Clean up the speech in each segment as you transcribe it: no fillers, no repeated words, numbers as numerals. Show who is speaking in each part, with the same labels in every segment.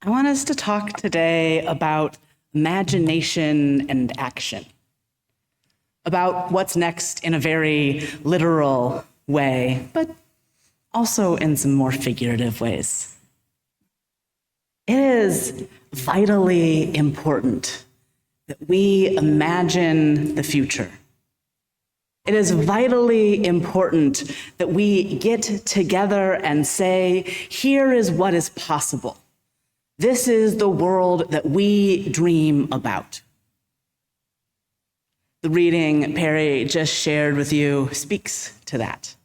Speaker 1: I want us to talk today about imagination and action, about what's next in a very literal way, but also in some more figurative ways. It is vitally important that we imagine the future. It is vitally important that we get together and say, here is what is possible. This is the world that we dream about. The reading Perry just shared with you speaks to that.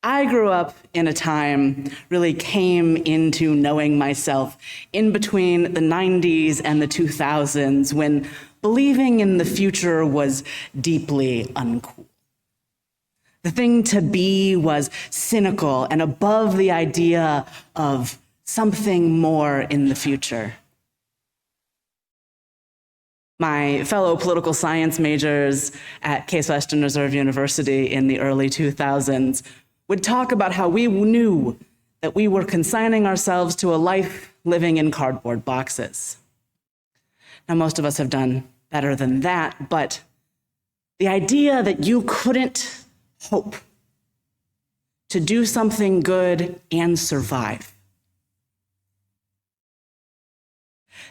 Speaker 1: I grew up in a time, really came into knowing myself in between the 90s and the 2000s when believing in the future was deeply uncool. The thing to be was cynical and above the idea of something more in the future. My fellow political science majors at Case Western Reserve University in the early 2000s would talk about how we knew that we were consigning ourselves to a life living in cardboard boxes. Now, most of us have done better than that, but the idea that you couldn't hope to do something good and survive.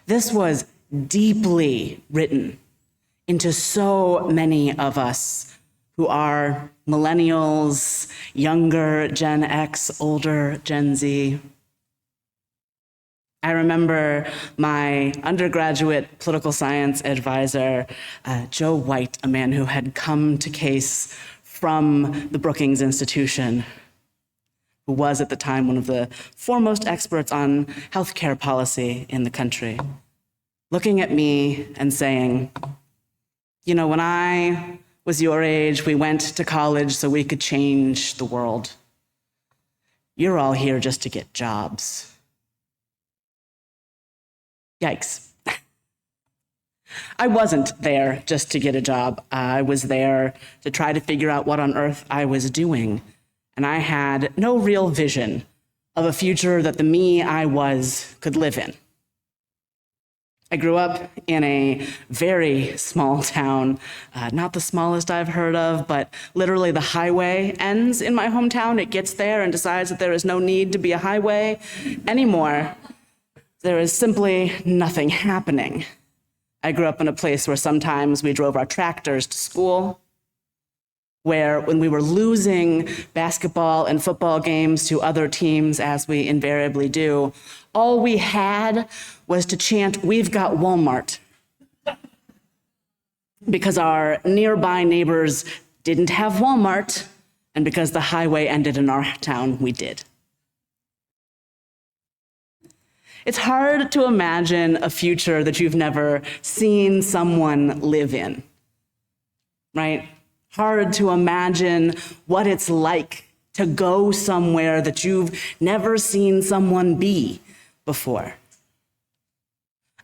Speaker 1: This was deeply written into so many of us who are millennials, younger Gen X, older Gen Z. I remember my undergraduate political science advisor, Joe White, a man who had come to Case from the Brookings Institution, who was at the time one of the foremost experts on healthcare policy in the country, looking at me and saying, you know, when I was your age, we went to college so we could change the world. You're all here just to get jobs. Yikes. I wasn't there just to get a job. I was there to try to figure out what on earth I was doing. And I had no real vision of a future that the me I was could live in. I grew up in a very small town, not the smallest I've heard of, but literally the highway ends in my hometown. It gets there and decides that there is no need to be a highway anymore. There is simply nothing happening. I grew up in a place where sometimes we drove our tractors to school, where when we were losing basketball and football games to other teams, as we invariably do, all we had was to chant, "We've got Walmart," because our nearby neighbors didn't have Walmart, and because the highway ended in our town, we did. It's hard to imagine a future that you've never seen someone live in, right? Hard to imagine what it's like to go somewhere that you've never seen someone be before.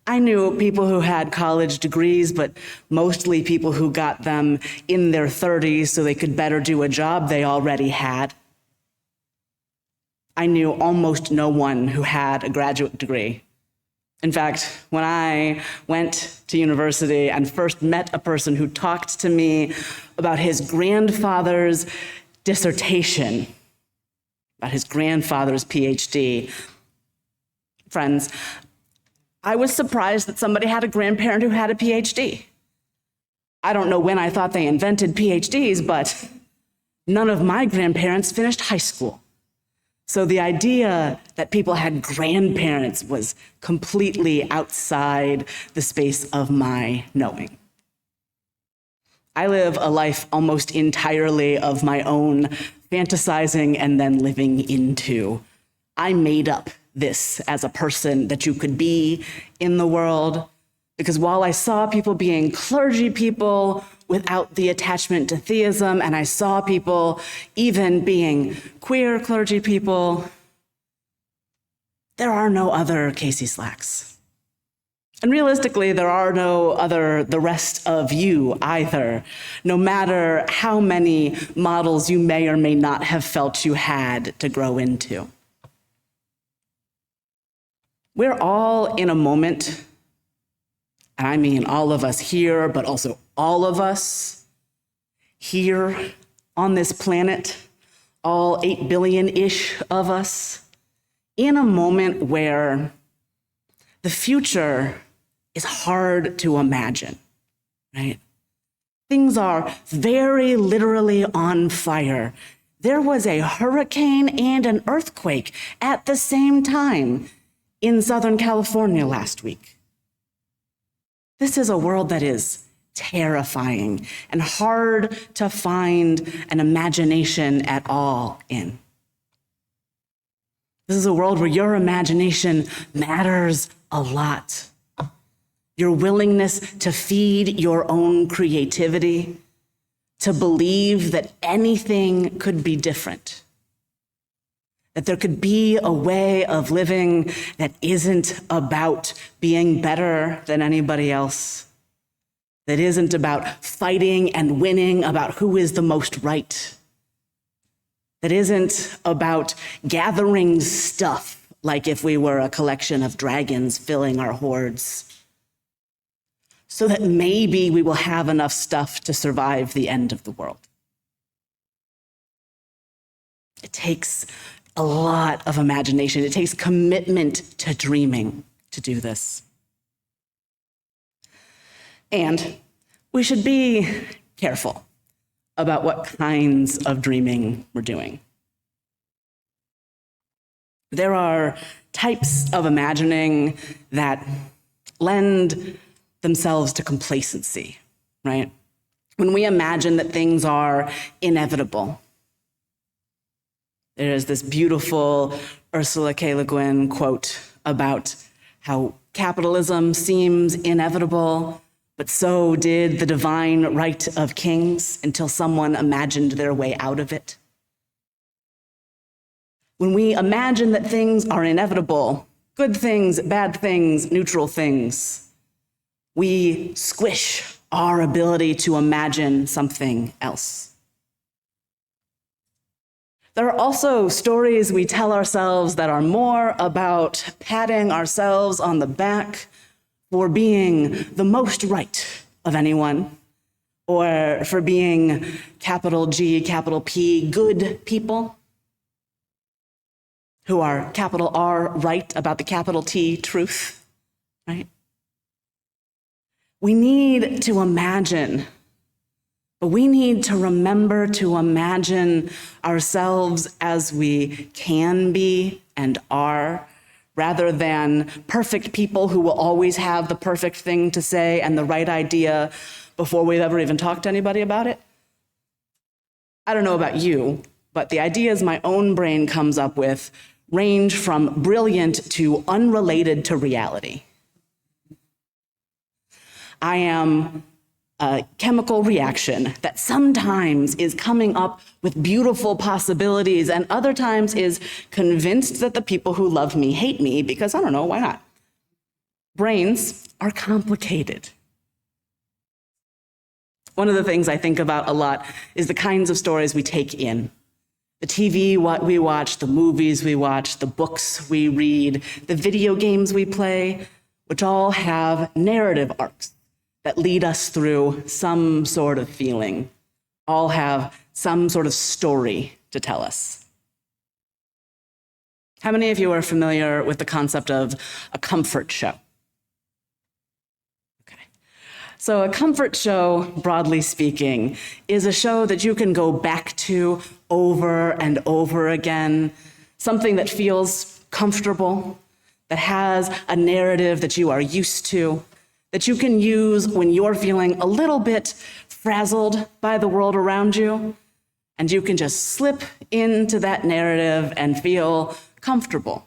Speaker 1: I knew people who had college degrees, but mostly people who got them in their 30s so they could better do a job they already had. I knew almost no one who had a graduate degree. In fact, when I went to university and first met a person who talked to me about his grandfather's dissertation, about his grandfather's PhD, friends, I was surprised that somebody had a grandparent who had a PhD. I don't know when I thought they invented PhDs, but none of my grandparents finished high school. So the idea that people had grandparents was completely outside the space of my knowing. I live a life almost entirely of my own fantasizing and then living into. I made up this as a person that you could be in the world, because while I saw people being clergy people without the attachment to theism, and I saw people even being queer clergy people, there are no other Casey Slacks. And realistically, there are no other the rest of you either, no matter how many models you may or may not have felt you had to grow into. We're all in a moment, and I mean all of us here, but also all of us here on this planet, all 8 billion-ish of us, in a moment where the future is hard to imagine, right? Things are very literally on fire. There was a hurricane and an earthquake at the same time in Southern California last week. This is a world that is terrifying and hard to find an imagination at all in. This is a world where your imagination matters a lot. Your willingness to feed your own creativity, to believe that anything could be different, that there could be a way of living that isn't about being better than anybody else, that isn't about fighting and winning about who is the most right, that isn't about gathering stuff like if we were a collection of dragons filling our hoards, so that maybe we will have enough stuff to survive the end of the world. It takes a lot of imagination. It takes commitment to dreaming to do this. And we should be careful about what kinds of dreaming we're doing. There are types of imagining that lend themselves to complacency, right? When we imagine that things are inevitable. There is this beautiful Ursula K. Le Guin quote about how capitalism seems inevitable, but so did the divine right of kings until someone imagined their way out of it. When we imagine that things are inevitable, good things, bad things, neutral things, we squish our ability to imagine something else. There are also stories we tell ourselves that are more about patting ourselves on the back for being the most right of anyone, or for being capital G, capital P, good people, who are capital R right about the capital T truth, right? We need to imagine, but we need to remember to imagine ourselves as we can be and are, rather than perfect people who will always have the perfect thing to say and the right idea before we've ever even talked to anybody about it. I don't know about you, but the ideas my own brain comes up with range from brilliant to unrelated to reality. I am a chemical reaction that sometimes is coming up with beautiful possibilities and other times is convinced that the people who love me hate me because, I don't know, why not? Brains are complicated. One of the things I think about a lot is the kinds of stories we take in. The TV we watch, the movies we watch, the books we read, the video games we play, which all have narrative arcs that lead us through some sort of feeling, all have some sort of story to tell us. How many of you are familiar with the concept of a comfort show? Okay. So a comfort show, broadly speaking, is a show that you can go back to over and over again, something that feels comfortable, that has a narrative that you are used to, that you can use when you're feeling a little bit frazzled by the world around you, and you can just slip into that narrative and feel comfortable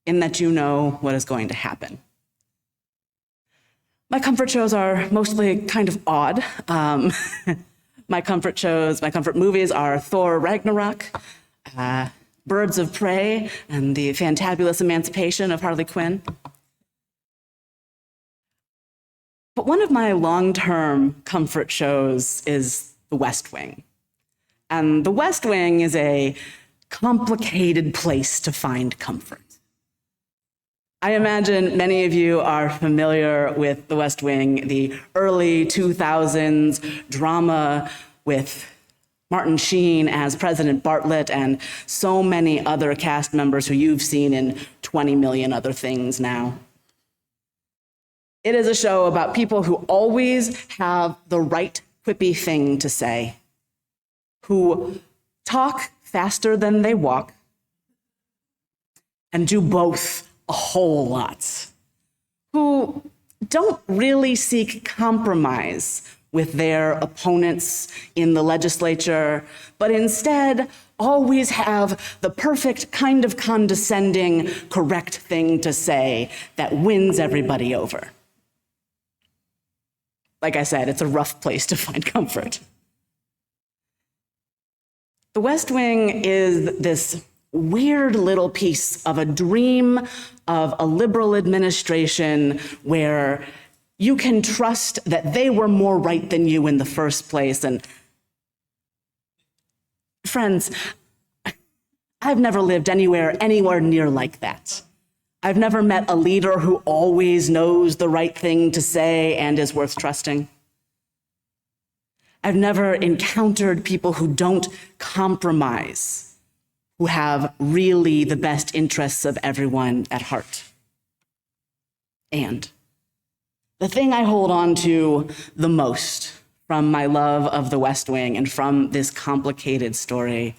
Speaker 1: in that you know what is going to happen. My comfort shows are mostly kind of odd. My comfort movies are Thor Ragnarok, Birds of Prey, and the fantabulous emancipation of Harley Quinn. But one of my long-term comfort shows is The West Wing. And The West Wing is a complicated place to find comfort. I imagine many of you are familiar with The West Wing, the early 2000s drama with Martin Sheen as President Bartlett and so many other cast members who you've seen in 20 million other things now. It is a show about people who always have the right quippy thing to say, who talk faster than they walk, and do both a whole lot, who don't really seek compromise with their opponents in the legislature, but instead always have the perfect kind of condescending, correct thing to say that wins everybody over. Like I said, it's a rough place to find comfort. The West Wing is this weird little piece of a dream of a liberal administration where you can trust that they were more right than you in the first place. And friends, I've never lived anywhere near like that. I've never met a leader who always knows the right thing to say and is worth trusting. I've never encountered people who don't compromise, who have really the best interests of everyone at heart. And the thing I hold on to the most from my love of the West Wing and from this complicated story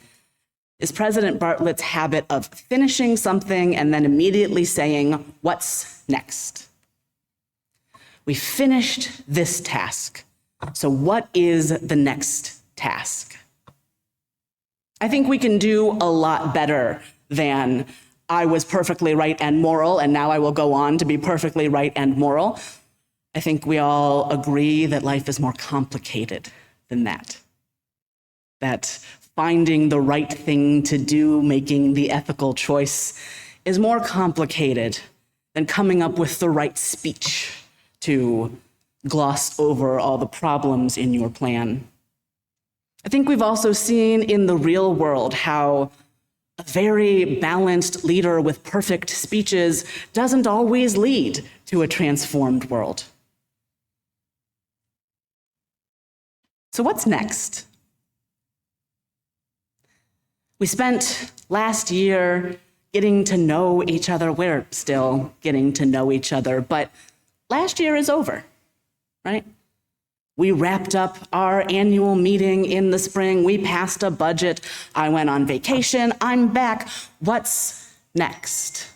Speaker 1: is President Bartlett's habit of finishing something and then immediately saying, "What's next?" We finished this task, so what is the next task? I think we can do a lot better than "I was perfectly right and moral, and now I will go on to be perfectly right and moral." I think we all agree that life is more complicated than that. That finding the right thing to do, making the ethical choice, is more complicated than coming up with the right speech to gloss over all the problems in your plan. I think we've also seen in the real world how a very balanced leader with perfect speeches doesn't always lead to a transformed world. So what's next? We spent last year getting to know each other. We're still getting to know each other, but last year is over, right? We wrapped up our annual meeting in the spring. We passed a budget. I went on vacation. I'm back. What's next?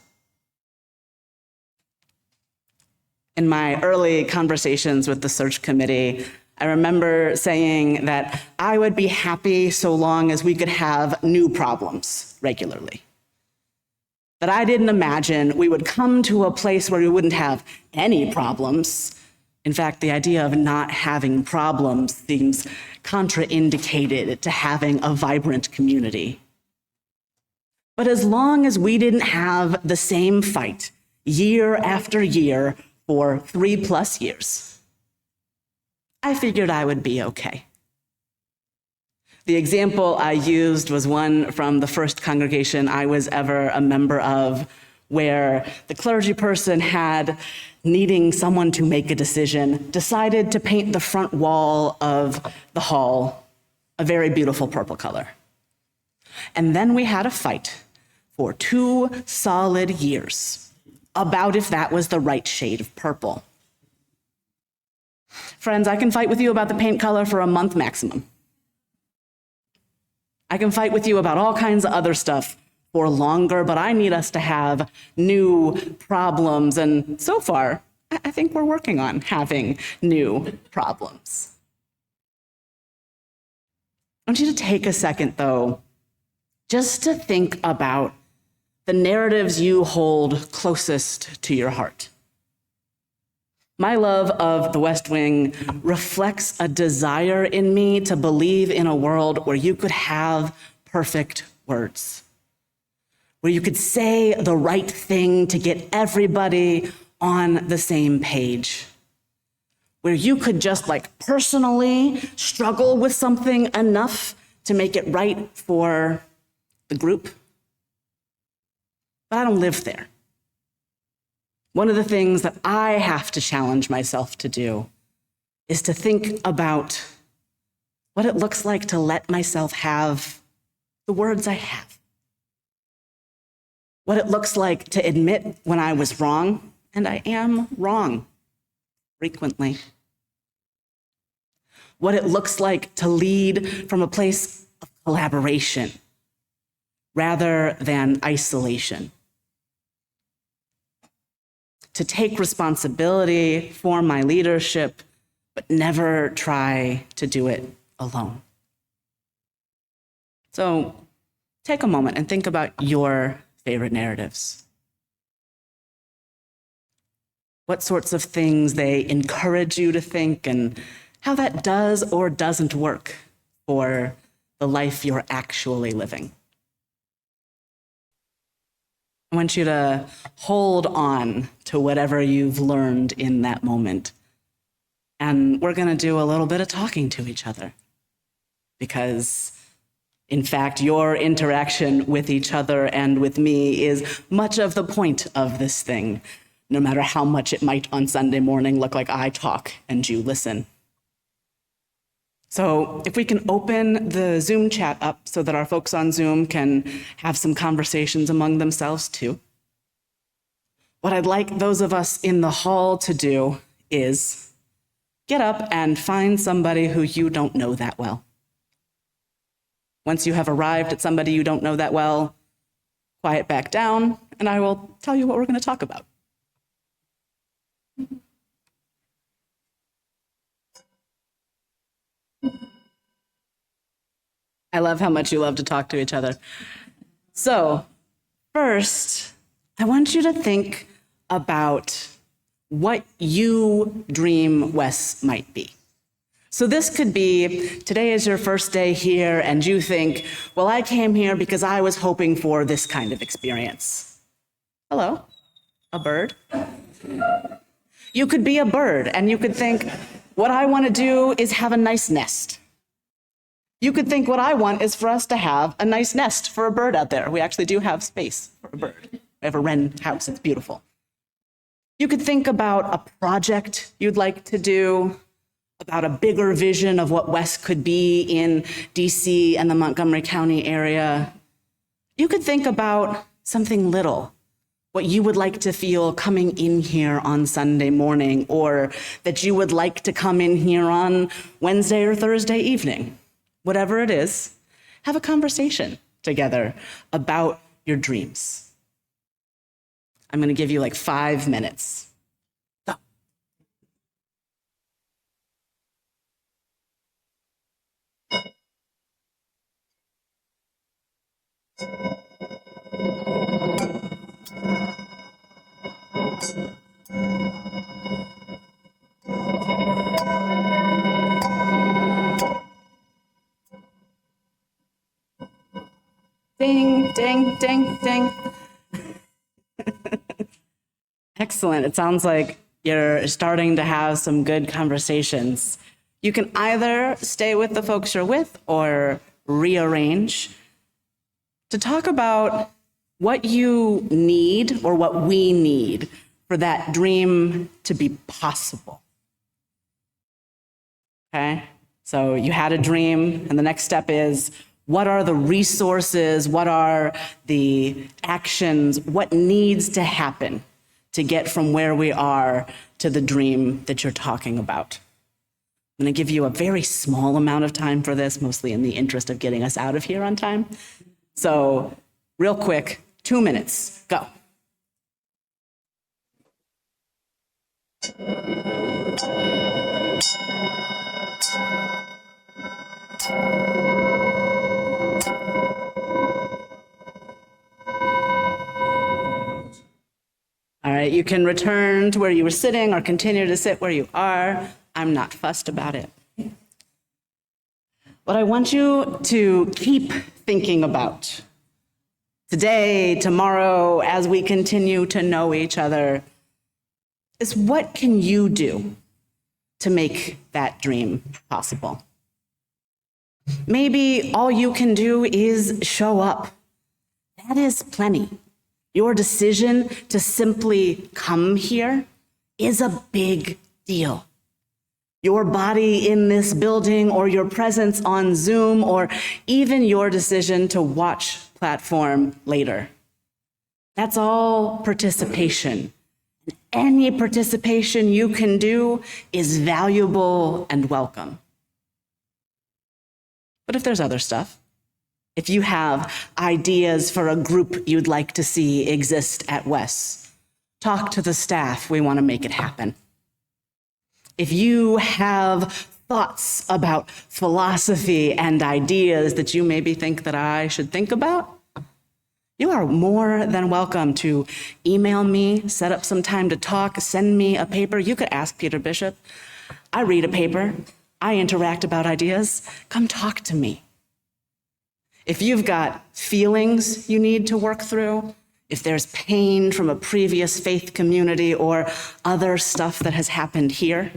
Speaker 1: In my early conversations with the search committee, I remember saying that I would be happy so long as we could have new problems regularly. That I didn't imagine we would come to a place where we wouldn't have any problems. In fact, the idea of not having problems seems contraindicated to having a vibrant community. But as long as we didn't have the same fight year after year for 3+ years, I figured I would be okay. The example I used was one from the first congregation I was ever a member of, where the clergy person had, needing someone to make a decision, decided to paint the front wall of the hall a very beautiful purple color. And then we had a fight for 2 solid years about if that was the right shade of purple. Friends, I can fight with you about the paint color for a month maximum. I can fight with you about all kinds of other stuff for longer, but I need us to have new problems. And so far, I think we're working on having new problems. I want you to take a second, though, just to think about the narratives you hold closest to your heart. My love of the West Wing reflects a desire in me to believe in a world where you could have perfect words, where you could say the right thing to get everybody on the same page, where you could just personally struggle with something enough to make it right for the group. But I don't live there. One of the things that I have to challenge myself to do is to think about what it looks like to let myself have the words I have. What it looks like to admit when I was wrong, and I am wrong frequently. What it looks like to lead from a place of collaboration rather than isolation. To take responsibility for my leadership, but never try to do it alone. So take a moment and think about your favorite narratives. What sorts of things they encourage you to think and how that does or doesn't work for the life you're actually living. I want you to hold on to whatever you've learned in that moment. And we're going to do a little bit of talking to each other. Because, in fact, your interaction with each other and with me is much of the point of this thing, no matter how much it might on Sunday morning look like I talk and you listen. So if we can open the Zoom chat up so that our folks on Zoom can have some conversations among themselves too. What I'd like those of us in the hall to do is get up and find somebody who you don't know that well. Once you have arrived at somebody you don't know that well, quiet back down, and I will tell you what we're going to talk about. I love how much you love to talk to each other. So, first, I want you to think about what you dream WES might be. So this could be, today is your first day here, and you think, well, I came here because I was hoping for this kind of experience. Hello, a bird. You could be a bird, and you could think, what I want to do is have a nice nest. You could think what I want is for us to have a nice nest for a bird out there. We actually do have space for a bird. We have a wren house, it's beautiful. You could think about a project you'd like to do, about a bigger vision of what WES could be in DC and the Montgomery County area. You could think about something little, what you would like to feel coming in here on Sunday morning, or that you would like to come in here on Wednesday or Thursday evening. Whatever it is, have a conversation together about your dreams. I'm going to give you like 5 minutes. Go. Ding, ding, ding, ding. Excellent. It sounds like you're starting to have some good conversations. You can either stay with the folks you're with or rearrange to talk about what you need or what we need for that dream to be possible. Okay? So you had a dream, and the next step is, what are the resources, what are the actions, what needs to happen to get from where we are to the dream that you're talking about? I'm going to give you a very small amount of time for this, mostly in the interest of getting us out of here on time. So real quick, 2 minutes, go. All right, you can return to where you were sitting or continue to sit where you are. I'm not fussed about it. What I want you to keep thinking about today, tomorrow, as we continue to know each other, is what can you do to make that dream possible? Maybe all you can do is show up. That is plenty. Your decision to simply come here is a big deal. Your body in this building, or your presence on Zoom, or even your decision to watch platform later. That's all participation. Any participation you can do is valuable and welcome. But if there's other stuff, if you have ideas for a group you'd like to see exist at WES, talk to the staff. We want to make it happen. If you have thoughts about philosophy and ideas that you maybe think that I should think about, you are more than welcome to email me, set up some time to talk, send me a paper. You could ask Peter Bishop. I read a paper. I interact about ideas. Come talk to me. If you've got feelings you need to work through, if there's pain from a previous faith community or other stuff that has happened here,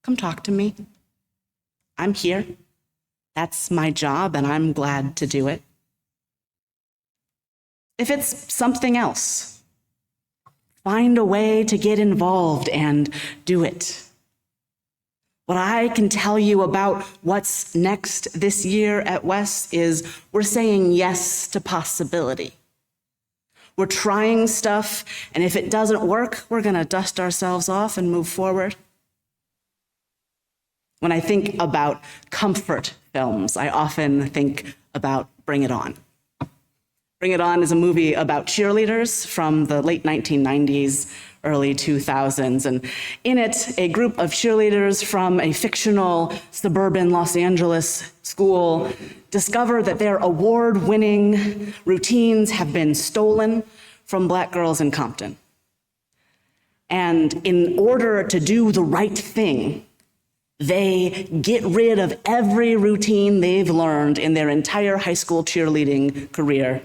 Speaker 1: come talk to me. I'm here. That's my job, and I'm glad to do it. If it's something else, find a way to get involved and do it. What I can tell you about what's next this year at WES is we're saying yes to possibility. We're trying stuff, and if it doesn't work, we're going to dust ourselves off and move forward. When I think about comfort films, I often think about Bring It On. Bring It On is a movie about cheerleaders from the late 1990s, early 2000s. And in it, a group of cheerleaders from a fictional suburban Los Angeles school discover that their award-winning routines have been stolen from Black girls in Compton. And in order to do the right thing, they get rid of every routine they've learned in their entire high school cheerleading career.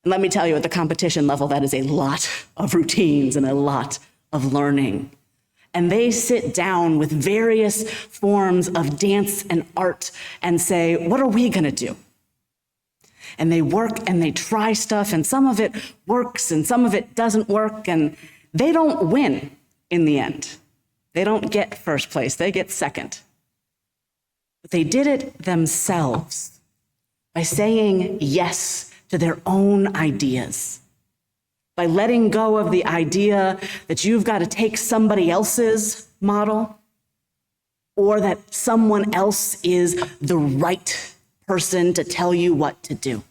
Speaker 1: And let me tell you, at the competition level, that is a lot of routines and a lot of learning. And they sit down with various forms of dance and art and say, what are we going to do? And they work and they try stuff, and some of it works and some of it doesn't work, and they don't win in the end. They don't get first place, they get second. But they did it themselves by saying yes to their own ideas, by letting go of the idea that you've got to take somebody else's model or that someone else is the right person to tell you what to do.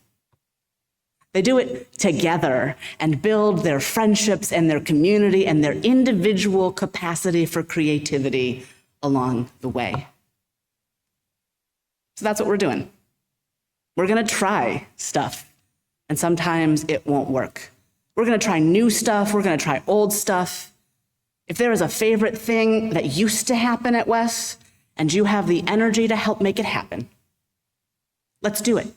Speaker 1: They do it together and build their friendships and their community and their individual capacity for creativity along the way. So that's what we're doing. We're going to try stuff. And sometimes it won't work. We're going to try new stuff. We're going to try old stuff. If there is a favorite thing that used to happen at WES and you have the energy to help make it happen, let's do it.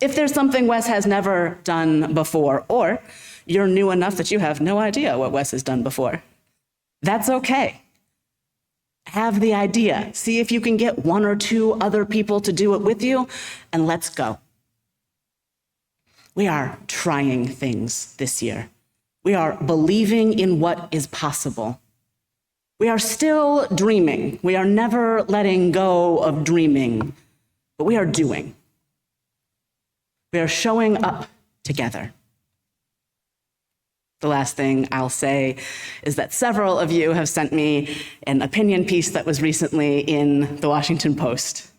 Speaker 1: If there's something WES has never done before, or you're new enough that you have no idea what WES has done before, that's okay. Have the idea. See if you can get one or two other people to do it with you, and let's go. We are trying things this year. We are believing in what is possible. We are still dreaming. We are never letting go of dreaming, but we are doing. We are showing up together. The last thing I'll say is that several of you have sent me an opinion piece that was recently in the Washington Post.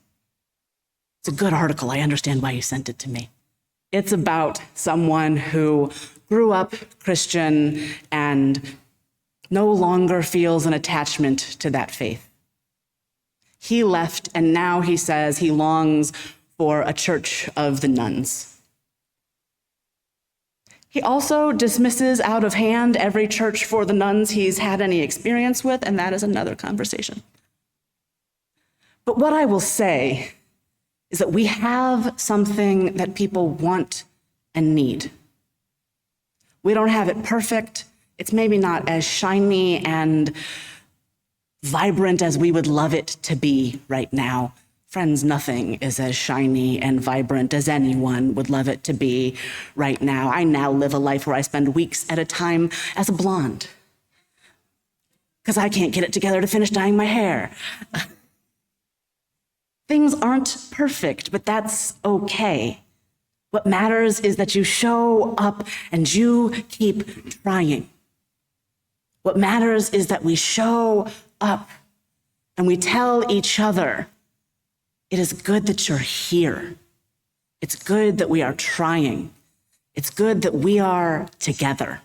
Speaker 1: It's a good article. I understand why you sent it to me. It's about someone who grew up Christian and no longer feels an attachment to that faith. He left, and now he says he longs for a church of the nuns. He also dismisses out of hand every church for the nuns he's had any experience with, and that is another conversation. But what I will say is that we have something that people want and need. We don't have it perfect. It's maybe not as shiny and vibrant as we would love it to be right now. Friends, nothing is as shiny and vibrant as anyone would love it to be right now. I now live a life where I spend weeks at a time as a blonde because I can't get it together to finish dyeing my hair. Things aren't perfect, but that's okay. What matters is that you show up and you keep trying. What matters is that we show up and we tell each other, it is good that you're here. It's good that we are trying. It's good that we are together.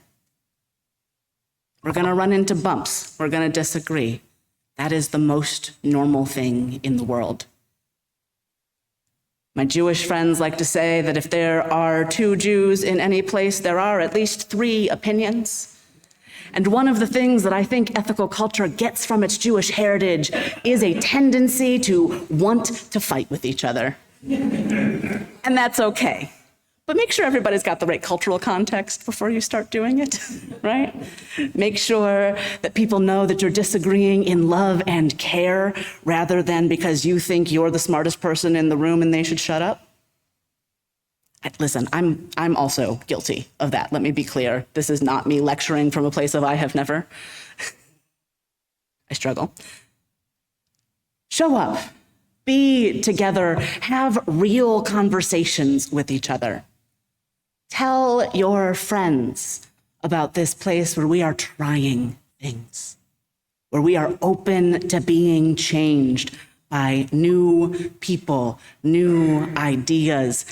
Speaker 1: We're gonna run into bumps. We're gonna disagree. That is the most normal thing in the world. My Jewish friends like to say that if there are two Jews in any place, there are at least three opinions. And one of the things that I think ethical culture gets from its Jewish heritage is a tendency to want to fight with each other. And that's okay. But make sure everybody's got the right cultural context before you start doing it, right? Make sure that people know that you're disagreeing in love and care rather than because you think you're the smartest person in the room and they should shut up. Listen, I'm also guilty of that. Let me be clear. This is not me lecturing from a place of I have never. I struggle. Show up, be together, have real conversations with each other. Tell your friends about this place where we are trying things, where we are open to being changed by new people, new ideas,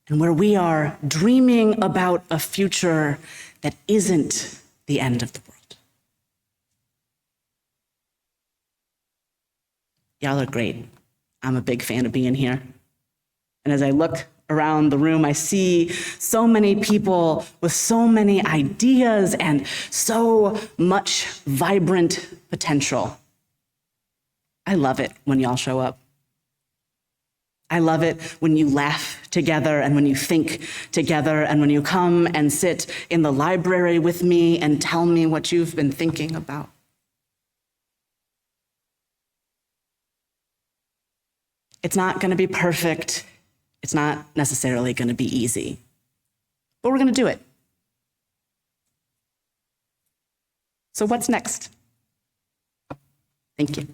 Speaker 1: and where we are dreaming about a future that isn't the end of the world. Y'all are great. I'm a big fan of being here. And as I look around the room, I see so many people with so many ideas and so much vibrant potential. I love it when y'all show up. I love it when you laugh together and when you think together and when you come and sit in the library with me and tell me what you've been thinking about. It's not going to be perfect. It's not necessarily going to be easy, but we're going to do it. So what's next? Thank you.